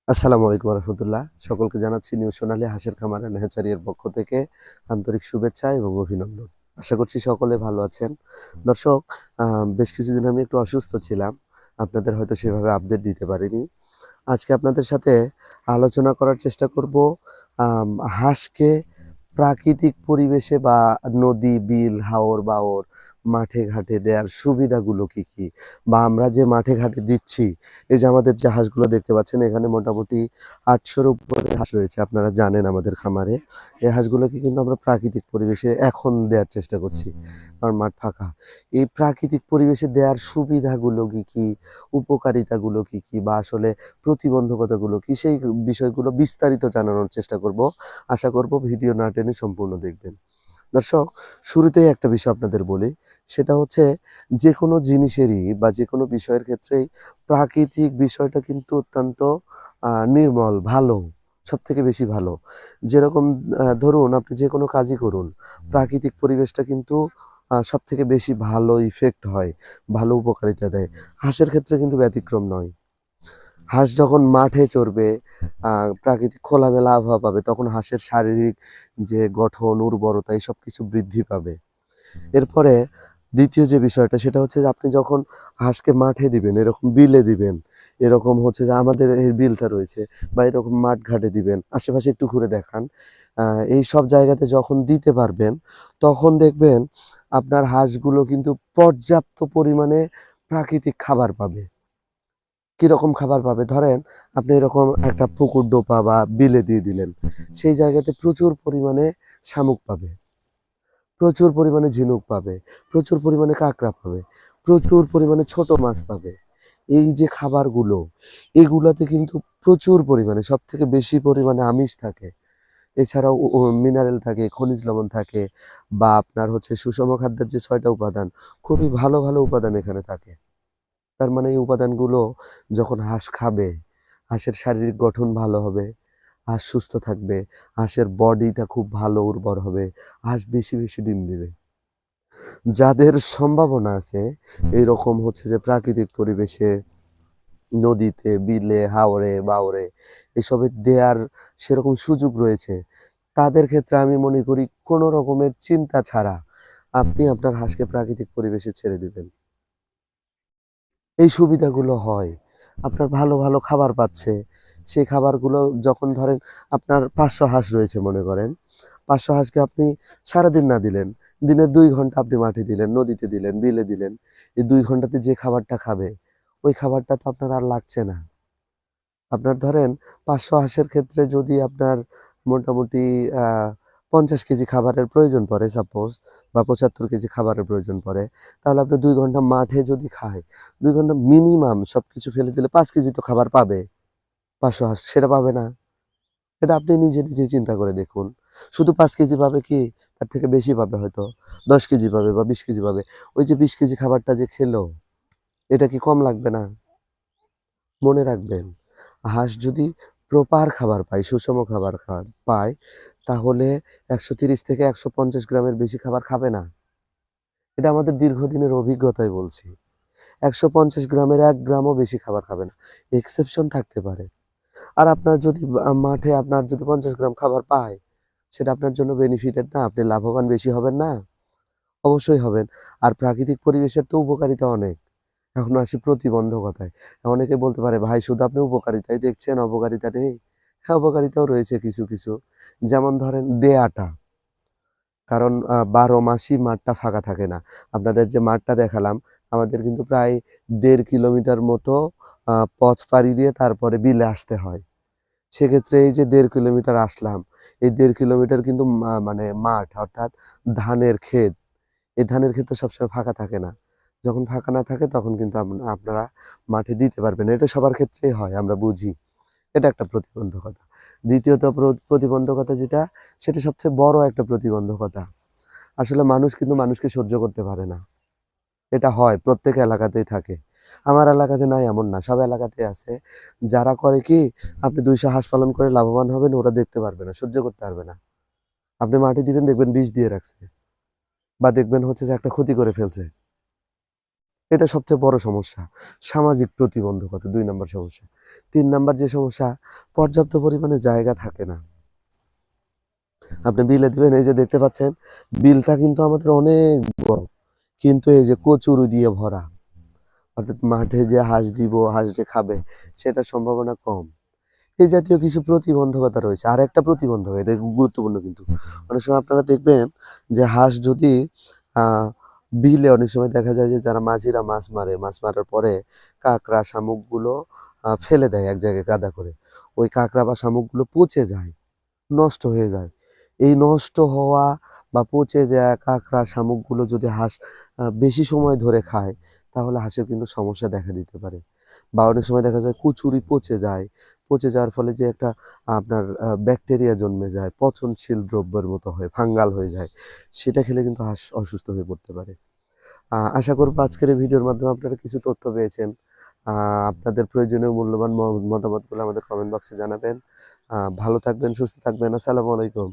আসসালামু আলাইকুম রহমতুল্লাহ। সকলকে জানাচ্ছি নিউ সোনালী হাঁসের খামার এন্ড হ্যাচারির পক্ষ থেকে আন্তরিক শুভেচ্ছা এবং অভিনন্দন। আশা করছি সকলে ভালো আছেন। দর্শক, বেশ কিছুদিন আমি একটু অসুস্থ ছিলাম, আপনাদের হয়তো সেভাবে আপডেট দিতে পারিনি। আজকে আপনাদের সাথে আলোচনা করার চেষ্টা করব আম, হাঁসকে প্রাকৃতিক পরিবেশে বা নদী, বিল, হাওর বাওর, মাঠে ঘাটে দেওয়ার সুবিধাগুলো কি কি, বা আমরা যে মাঠে ঘাটে দিচ্ছি, এই যে আমাদের যে হাঁসগুলো দেখতে পাচ্ছেন, এখানে মোটামুটি 800-র উপরে হাঁস রয়েছে। আপনারা জানেন আমাদের খামারে এই হাঁসগুলোকে কিন্তু আমরা প্রাকৃতিক পরিবেশে এখন দেওয়ার চেষ্টা করছি, কারণ মাঠ ফাঁকা। এই প্রাকৃতিক পরিবেশে দেওয়ার সুবিধাগুলো কি কি, উপকারিতাগুলো কি কি, বা আসলে প্রতিবন্ধকতাগুলো কি, সেই বিষয়গুলো বিস্তারিত জানানোর চেষ্টা করব। আশা করব ভিডিও না টেনে সম্পূর্ণ দেখবেন। দর্শক, শুরুতেই একটা বিষয় আপনাদের বলি, সেটা হচ্ছে যে কোনো জিনিসেরই বা যে কোনো বিষয়ের ক্ষেত্রেই প্রাকৃতিক বিষয়টা কিন্তু অত্যন্ত নির্মল, ভালো, সব থেকে বেশি ভালো। যেরকম ধরুন আপনি যে কোনো কাজই করুন, প্রাকৃতিক পরিবেশটা কিন্তু সব থেকে বেশি ভালো ইফেক্ট হয়, ভালো উপকারিতা দেয়। হাঁসের ক্ষেত্রে কিন্তু ব্যতিক্রম নয়। হাঁস যখন মাঠে চরবে, প্রাকৃতিক খোলামেলা আবহাওয়া পাবে, তখন হাঁসের শারীরিক যে গঠন, উর্বরতা, এই সব কিছু বৃদ্ধি পাবে। এরপরে দ্বিতীয় যে বিষয়টা, সেটা হচ্ছে যে আপনি যখন হাঁসকে মাঠে দিবেন, এরকম বিলে দিবেন, এরকম হচ্ছে যে আমাদের এই বিলটা রয়েছে, বা এরকম মাঠ ঘাটে দিবেন, আশেপাশে একটু ঘুরে দেখান। এই সব জায়গাতে যখন দিতে পারবেন, তখন দেখবেন আপনার হাঁসগুলো কিন্তু পর্যাপ্ত পরিমাণে প্রাকৃতিক খাবার পাবে। কিরকম খাবার পাবে? ধরেন আপনি এরকম একটা পুকুর ডোপা বা বিলে দিয়ে দিলেন, সেই জায়গাতে প্রচুর পরিমাণে শামুক পাবে, প্রচুর পরিমাণে ঝিনুক পাবে, প্রচুর পরিমাণে কাঁকড়া পাবে, প্রচুর পরিমাণে ছোট মাছ পাবে। এই যে খাবারগুলো, এগুলাতে কিন্তু প্রচুর পরিমাণে, সব থেকে বেশি পরিমাণে আমিষ থাকে। এছাড়াও মিনারেল থাকে, খনিজ লবণ থাকে, বা আপনার হচ্ছে সুষম খাদ্যের যে 6টা উপাদান, খুবই ভালো ভালো উপাদান এখানে থাকে। তার মানে এই উপাদানগুলো যখন হাঁস খাবে, হাঁসের শারীরিক গঠন ভালো হবে, হাঁস সুস্থ থাকবে, হাঁসের বডিটা খুব ভালো উর্বর হবে, হাঁস বেশি বেশি ডিম দিবে। যাদের সম্ভাবনা আছে এইরকম হচ্ছে যে প্রাকৃতিক পরিবেশে, নদীতে, বিলে, হাওরে বাওরে এসবে দেয়ার সেরকম সুযোগ রয়েছে, তাদের ক্ষেত্রে আমি মনে করি কোনো রকমের চিন্তা ছাড়া আপনি আপনার হাঁসকে প্রাকৃতিক পরিবেশে ছেড়ে দিবেন। এই সুবিধাগুলো হয়। আপনার ভালো ভালো খাবার পাচ্ছে। সেই খাবারগুলো যখন ধরেন আপনার 500 হাঁস রয়েছে মনে করেন। 500 হাঁসকে আপনি সারাদিন না দিলেন, দিনে 2 ঘন্টা আপনি মাঠে দিলেন, নদীতে দিলেন, বিলে দিলেন। এই 2 ঘন্টাতে যে খাবারটা খাবে, ওই খাবারটা তো আপনার আর লাগছে না। আপনার ধরেন 500 হাঁসের ক্ষেত্রে যদি আপনার মোটামুটি আ 50 কেজি খাবারের প্রয়োজন পড়ে সাপোজ, বা 75 কেজি খাবারের প্রয়োজন পড়ে, তাহলে আপনি 2 ঘন্টা মাঠে যদি খায়, 2 ঘন্টা মিনিমাম সবকিছু ফেলে দিলে 5 কেজি তো খাবার পাবে 500 হাঁস, সেটা পাবে না? এটা আপনি নিজে, নিজেই চিন্তা করে দেখুন। শুধু 5 কেজি পাবে কি? তার থেকে বেশি পাবে হয়তো। 10 কেজি পাবে বা 20 কেজি পাবে। ওই যে 20 কেজি খাবারটা যে খেলো, এটা কি কম লাগবে না? মনে রাখবেন, হাঁস যদি প্রপার খাবার পায়, সুষম খাবার পায়, তাহলে 130 থেকে 150 গ্রামের বেশি খাবার খাবে না। এটা আমাদের দীর্ঘদিনের অভিজ্ঞতায় বলছি। 150 গ্রামের 1 গ্রামও বেশি খাবার খাবে না। এক্সেপশন থাকতে পারে। আর আপনার যদি মাঠে আপনার যদি 50 গ্রাম খাবার পায়, সেটা আপনার জন্য বেনিফিটেড না? আপনি লাভবান বেশি হবেন না? অবশ্যই হবেন। আর প্রাকৃতিক পরিবেশের তো উপকারিতা অনেক। এখন আসি প্রতিবন্ধকতায়। অনেকে বলতে পারে, "ভাই শুধু আপনি উপকারিতাই দেখছেন, অপকারিতা নেই?" হ্যাঁ, অপকারিতাও রয়েছে কিছু, কিছু। যেমন ধরেন দেয়াটা। কারণ ১২ মাসই মাঠটা ফাঁকা থাকে না। আপনাদের যে মাঠটা দেখালাম, আমাদের কিন্তু প্রায় ১.৫ কিলোমিটার মতো পথ পাড়ি দিয়ে তারপরে বিলে আসতে হয়। সেক্ষেত্রে এই যে ১.৫ কিলোমিটার আসলাম, এই ১.৫ কিলোমিটার কিন্তু মানে মাঠ, অর্থাৎ ধানের ক্ষেত। এই ধানের ক্ষেত তো সবসময় ফাঁকা থাকে না। যখন ফাঁকা না থাকে তখন কিন্তু আপনারা মাঠে দিতে পারবেন না। এটা সবার ক্ষেত্রেই হয়, আমরা বুঝি। এটা একটা প্রতিবন্ধকতা। দ্বিতীয়ত প্রতিবন্ধকতা যেটা, সেটা সবচেয়ে বড় একটা প্রতিবন্ধকতা। আসলে মানুষ কিন্তু মানুষকে সহ্য করতে পারে না। এটা হয়, প্রত্যেক এলাকাতেই থাকে। আমার এলাকাতে নাই এমন না, সব এলাকাতেই আছে। যারা করে কি, আপনি ২০০ হাঁস পালন করে লাভবান হবেন, ওরা দেখতে পারবে না, সহ্য করতে পারবে না। আপনি মাটি দিবেন, দেখবেন বিষ দিয়ে রাখছে, বা দেখবেন হচ্ছে যে একটা ক্ষতি করে ফেলছে। এটা সবথেকে বড় সমস্যা। সামাজিক প্রতিবন্ধকতা ২ নাম্বার সমস্যা। ৩ নাম্বার যে সমস্যা, পর্যাপ্ত পরিমাণে জায়গা থাকে না। আপনি বিলে দিবেন, এই যে দেখতে পাচ্ছেন, বিলটা কিন্তু আমাদের অনেক বড়। কিন্তু এই যে কচুরি দিয়ে ভরা। অর্থাৎ মাঠে যে হাঁস দিব, হাঁস যে খাবে, সেটার সম্ভাবনা কম। এই জাতীয় কিছু প্রতিবন্ধকতা রয়েছে। আরেকটা প্রতিবন্ধক, এটা গুরুত্বপূর্ণ কিন্তু। অনেক সময় আপনারা দেখবেন যে হাঁস যদি আ বিলে অনেক সময় দেখা যায় যে যারা মাঝিরা মাছ মারে, মাছ মারার পরে কাঁকড়া, শামুকগুলো ফেলে দেয় এক জায়গায় কাদা করে। ওই কাঁকড়া বা শামুকগুলো পচে যায়, নষ্ট হয়ে যায়। এই নষ্ট হওয়া বা পচে যাওয়া কাঁকড়া, শামুকগুলো যদি হাঁস বেশি সময় ধরে খায়, তাহলে হাঁসের কিন্তু সমস্যা দেখা দিতে পারে। বা অনেক সময় দেখা যায় কচুরি পচে যায়। পচে যাওয়ার ফলে যে একটা আপনার ব্যাকটেরিয়া জন্মে যায়, পচনশীল দ্রব্যের মতো হয়, ফাঙ্গাল হয়ে যায়। সেটা খেলে কিন্তু হাঁস অসুস্থ হয়ে পড়তে পারে। আশা করব আজকের এই ভিডিওর মাধ্যমে আপনারা কিছু তথ্য পেয়েছেন। আ আপনাদের প্রয়োজনীয় মূল্যবান মতামতগুলো আমাদের কমেন্ট বক্সে জানাবেন। ভালো থাকবেন, সুস্থ থাকবেন। আসসালামু আলাইকুম।